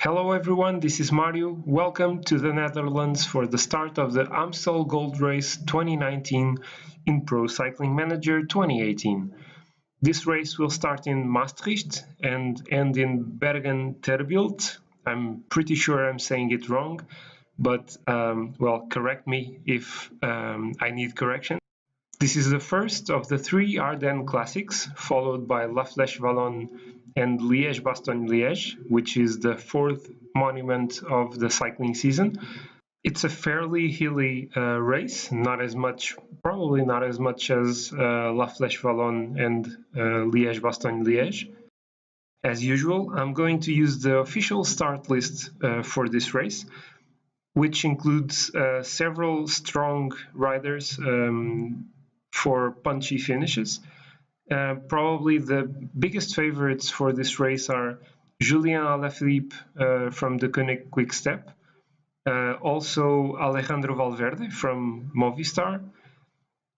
Hello everyone, this is Mario. Welcome to the Netherlands for the start of the Amstel Gold Race 2019 in Pro Cycling Manager 2018. This race will start in Maastricht and end in Bergen-ter-Beeld. I'm pretty sure I'm saying it wrong, but correct me if I need correction. This is the first of the three Ardennes Classics, followed by La Flèche-Wallonne and Liège-Bastogne-Liège, which is the fourth monument of the cycling season. It's a fairly hilly race, probably not as much as La Flèche-Wallonne and Liège-Bastogne-Liège. As usual, I'm going to use the official start list for this race, which includes several strong riders for punchy finishes. Probably the biggest favorites for this race are Julien Alaphilippe from the Koenig Quick Step, also Alejandro Valverde from Movistar.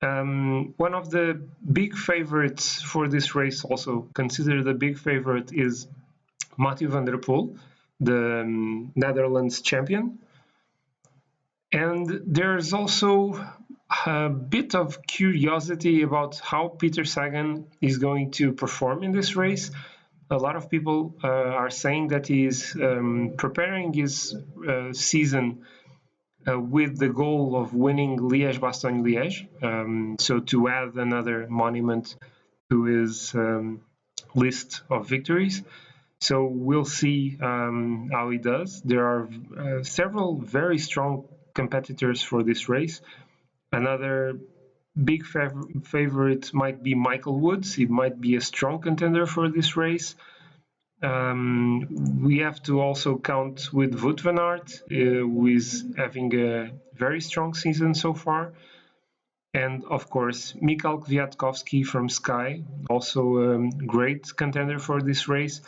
One of the big favorites for this race, also considered a big favorite, is Mathieu van der Poel, the Netherlands champion. And there's also a bit of curiosity about how Peter Sagan is going to perform in this race. A lot of people are saying that he is preparing his season with the goal of winning Liège-Bastogne-Liège, so to add another monument to his list of victories. So we'll see how he does. There are several very strong competitors for this race. Another big favorite might be Michael Woods. He might be a strong contender for this race. We have to also count with Wout van Aert, who is having a very strong season so far. And of course, Michał Kwiatkowski from Sky, also a great contender for this race,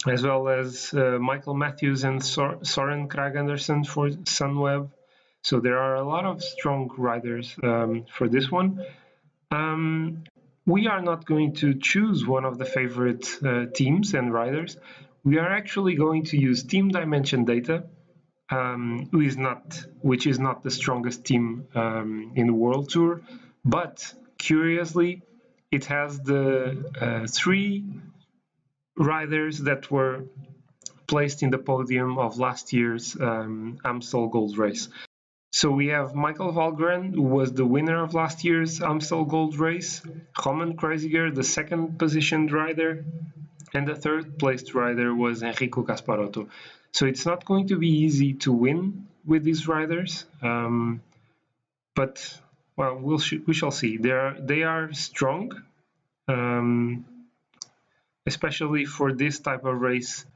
as well as Michael Matthews and Søren Kragh Andersen for Sunweb. So there are a lot of strong riders for this one. We are not going to choose one of the favorite teams and riders. We are actually going to use Team Dimension data, which is not the strongest team in the World Tour, but curiously, it has the three riders that were placed in the podium of last year's Amstel Gold Race. So we have Michael Valgren, who was the winner of last year's Amstel Gold Race, Roman Kreuziger, the second positioned rider, and the third placed rider was Enrico Gasparotto. So it's not going to be easy to win with these riders, but well, we shall see. They are strong, especially for this type of race,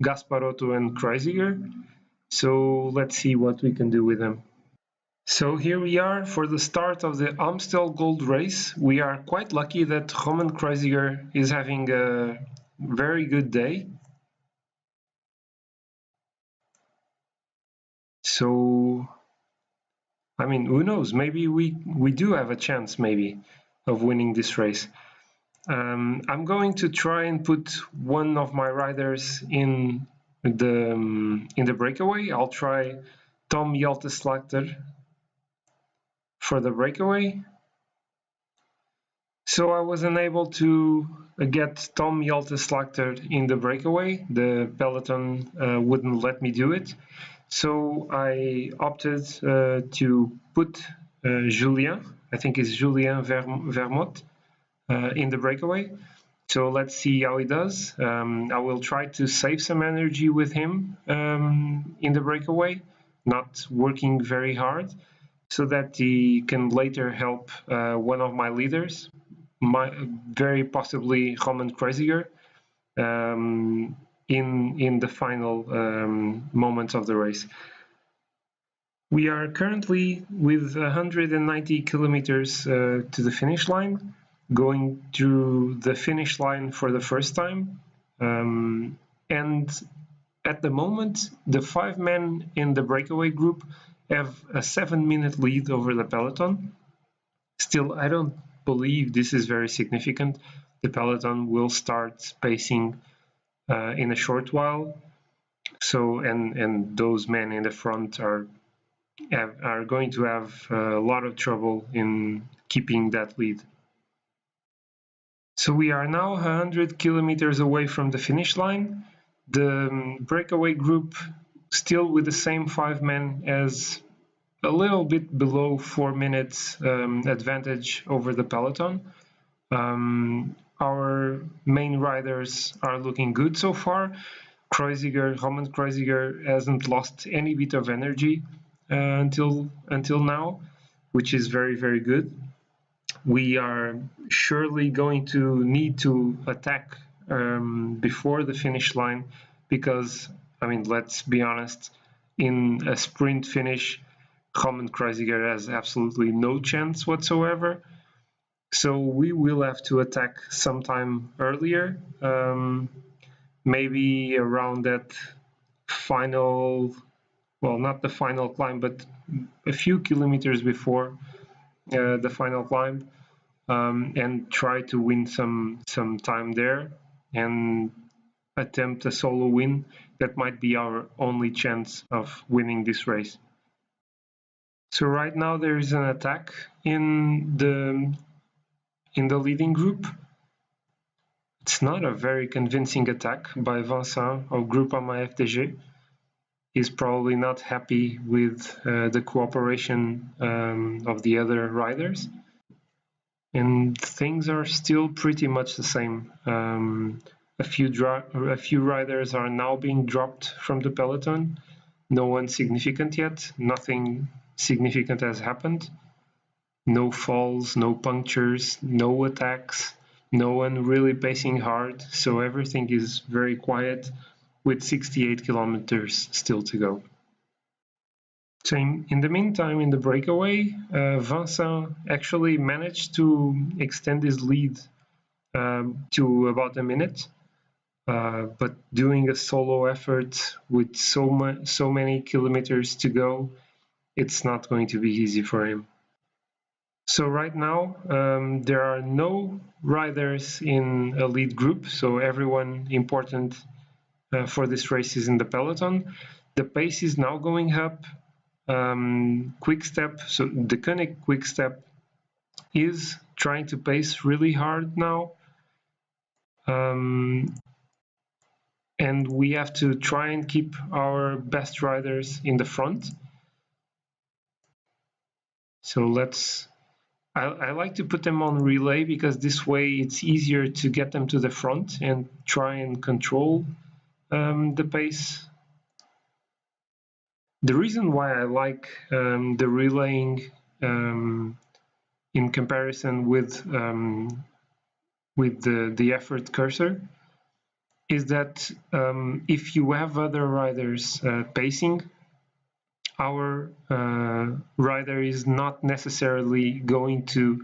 Gasparotto and Kreuziger. So let's see what we can do with them. So here we are for the start of the Amstel Gold Race. We are quite lucky that Roman Kreuziger is having a very good day. So, I mean, who knows? Maybe we do have a chance, maybe, of winning this race. I'm going to try and put one of my riders in the breakaway. I'll try Tom Jelte for the breakaway. So I was unable to get Tom Jelte in the breakaway. The peloton wouldn't let me do it. So I opted to put Julien, I think it's Julien Vermot, in the breakaway. So let's see how he does. I will try to save some energy with him in the breakaway, not working very hard, so that he can later help one of my leaders, very possibly Roman Kreuziger, in the final moments of the race. We are currently with 190 kilometers to the finish line, going through the finish line for the first time. And at the moment, the 5 men in the breakaway group have a 7-minute lead over the peloton. Still, I don't believe this is very significant. The peloton will start pacing in a short while. So and those men in the front are going to have a lot of trouble in keeping that lead. So we are now 100 kilometers away from the finish line. The breakaway group still with the same 5 men as a little bit below 4 minutes advantage over the peloton. Our main riders are looking good so far. Roman Kreuziger hasn't lost any bit of energy until now, which is very, very good. We are surely going to need to attack before the finish line because, I mean, let's be honest, in a sprint finish, Roman Kreuziger has absolutely no chance whatsoever. So we will have to attack sometime earlier, maybe around that final, well, not the final climb, but a few kilometers before the final climb, and try to win some time there and attempt a solo win. That might be our only chance of winning this race. So right now there is an attack in the leading group. It's not a very convincing attack by Vincent of Groupama FDG. He's probably not happy with the cooperation of the other riders. And things are still pretty much the same. A few riders are now being dropped from the peloton. No one significant yet. Nothing significant has happened. No falls, no punctures, no attacks, no one really pacing hard. So everything is very quiet with 68 kilometers still to go. So in the meantime, in the breakaway, Vincent actually managed to extend his lead to about a minute. But doing a solo effort with so many kilometers to go, it's not going to be easy for him. So right now, there are no riders in a lead group, so everyone important for this race is in the peloton. The pace is now going up. Quick Step, so the Koenig Quick Step is trying to pace really hard now. And we have to try and keep our best riders in the front. So I like to put them on relay because this way it's easier to get them to the front and try and control the pace. The reason why I like the relaying in comparison with the effort cursor is that if you have other riders pacing, our rider is not necessarily going to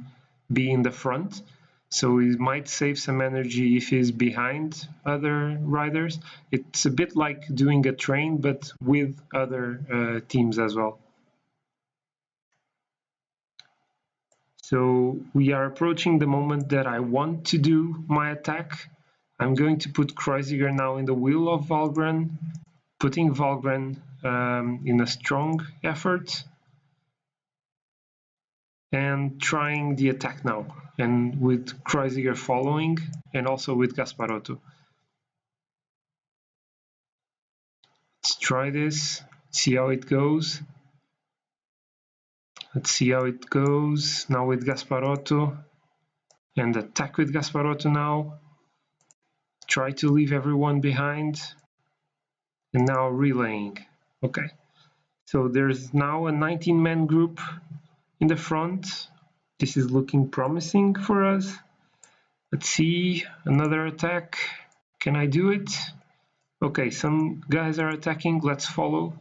be in the front, so he might save some energy if he's behind other riders. It's a bit like doing a train, but with other teams as well. So we are approaching the moment that I want to do my attack. I'm going to put Kreuziger now in the wheel of Valgren, putting Valgren in a strong effort and trying the attack now, and with Kreuziger following and also with Gasparotto. Let's try this, see how it goes. Let's see how it goes now with Gasparotto, and attack with Gasparotto now. Try to leave everyone behind, and now relaying. Okay, so there's now a 19-man group in the front. This is looking promising for us. Let's see, another attack. Can I do it? Okay, some guys are attacking. Let's follow.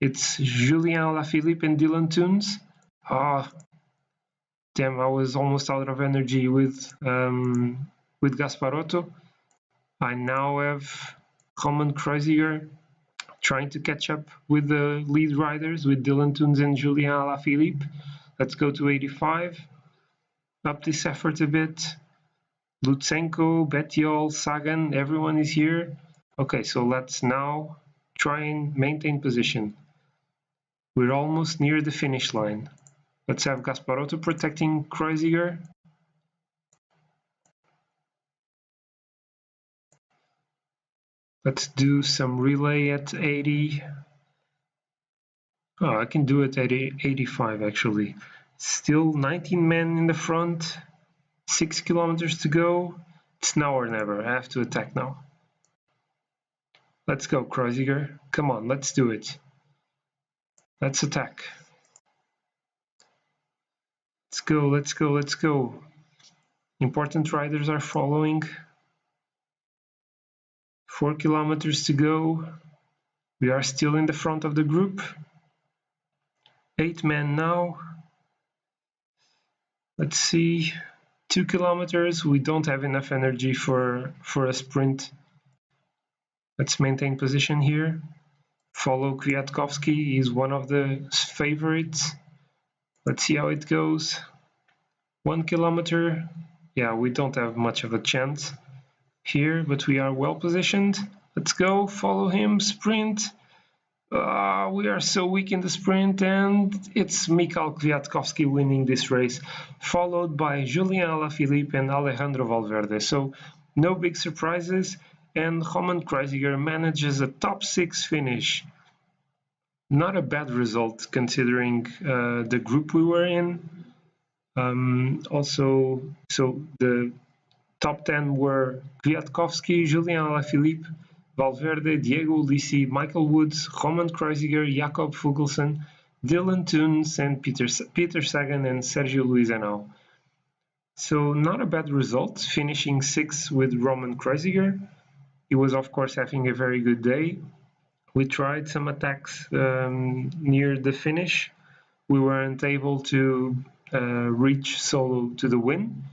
It's Julien Alaphilippe and Dylan Toons. Ah, damn! I was almost out of energy with Gasparotto. I now have Roman Kreuziger trying to catch up with the lead riders, with Dylan Toons and Julien Alaphilippe. Let's go to 85. Up this effort a bit. Lutsenko, Bettiol, Sagan, everyone is here. Okay, so let's now try and maintain position. We're almost near the finish line. Let's have Gasparotto protecting Kreuziger. Let's do some relay at 80. Oh, I can do it at 85 actually. Still 19 men in the front, 6 kilometers to go. It's now or never. I have to attack now. Let's go, Kreuziger. Come on, let's do it. Let's attack. Let's go, let's go, let's go. Important riders are following. 4 kilometers to go. We are still in the front of the group. 8 men now. Let's see. 2 kilometers. We don't have enough energy for a sprint. Let's maintain position here. Follow Kwiatkowski. He's one of the favorites. Let's see how it goes. 1 kilometer. Yeah, we don't have much of a chance here, but we are well positioned. Let's go. Follow him. Sprint. We are so weak in the sprint, and it's Mikhail Kwiatkowski winning this race, followed by Julien Alaphilippe and Alejandro Valverde. So no big surprises, and Roman Kreuziger manages a top 6 finish. Not a bad result considering the group we were in. Also, so the top 10 were Kwiatkowski, Julien Alaphilippe, Valverde, Diego Ulissi, Michael Woods, Roman Kreuziger, Jakob Fuglsang, Dylan Teuns, and Peter Sagan and Sergio Luis Henao. So not a bad result, finishing 6th with Roman Kreuziger. He was of course having a very good day. We tried some attacks near the finish. We weren't able to reach solo to the win.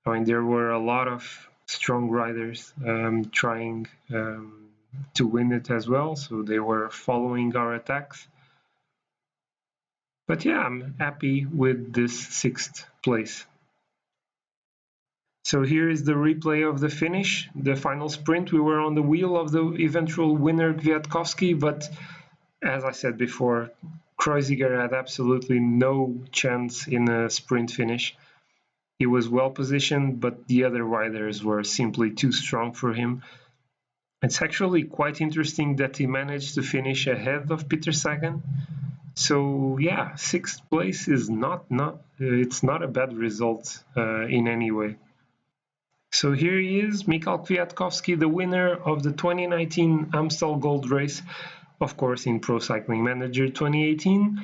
I mean, there were a lot of strong riders trying to win it as well, so they were following our attacks. But yeah, I'm happy with this 6th place. So here is the replay of the finish, the final sprint. We were on the wheel of the eventual winner Kwiatkowski, but as I said before, Kreuziger had absolutely no chance in a sprint finish. He was well positioned, but the other riders were simply too strong for him. It's actually quite interesting that he managed to finish ahead of Peter Sagan. So yeah, 6th place is it's not a bad result in any way. So here he is, Mikhail Kwiatkowski, the winner of the 2019 Amstel Gold Race, of course in Pro Cycling Manager 2018.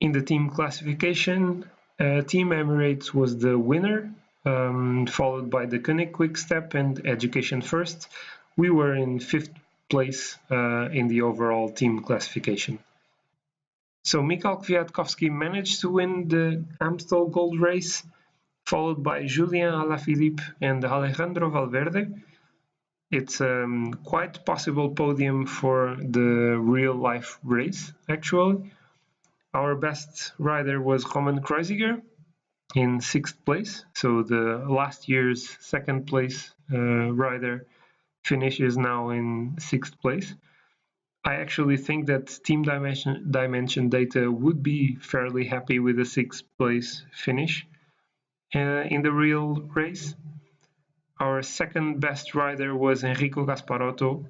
In the team classification, Team Emirates was the winner, followed by the Koenig Quick Step and Education First. We were in 5th place in the overall team classification. So Mikhail Kwiatkowski managed to win the Amstel Gold Race, followed by Julien Alaphilippe and Alejandro Valverde. It's quite possible podium for the real-life race, actually. Our best rider was Roman Kreuziger in 6th place. So the last year's 2nd place rider finishes now in 6th place. I actually think that Team Dimension Data would be fairly happy with a 6th place finish in the real race. Our 2nd best rider was Enrico Gasparotto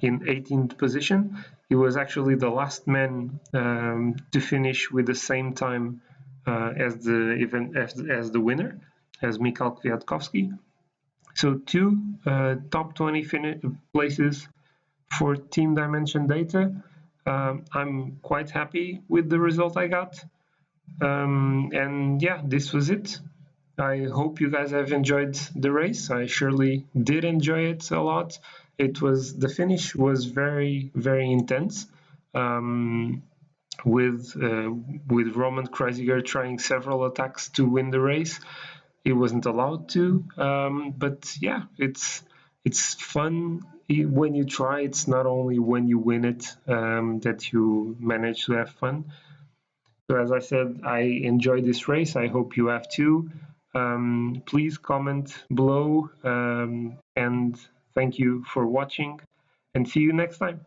in 18th position. He was actually the last man to finish with the same time as the winner, as Mikhail Kwiatkowski. So 2 top 20 places for Team Dimension Data. I'm quite happy with the result I got. And yeah, this was it. I hope you guys have enjoyed the race. I surely did enjoy it a lot. The finish was very, very intense. With Roman Kreuziger trying several attacks to win the race. He wasn't allowed to, but yeah, it's fun when you try. It's not only when you win it that you manage to have fun. So as I said, I enjoyed this race. I hope you have too. Please comment below, and thank you for watching, and see you next time.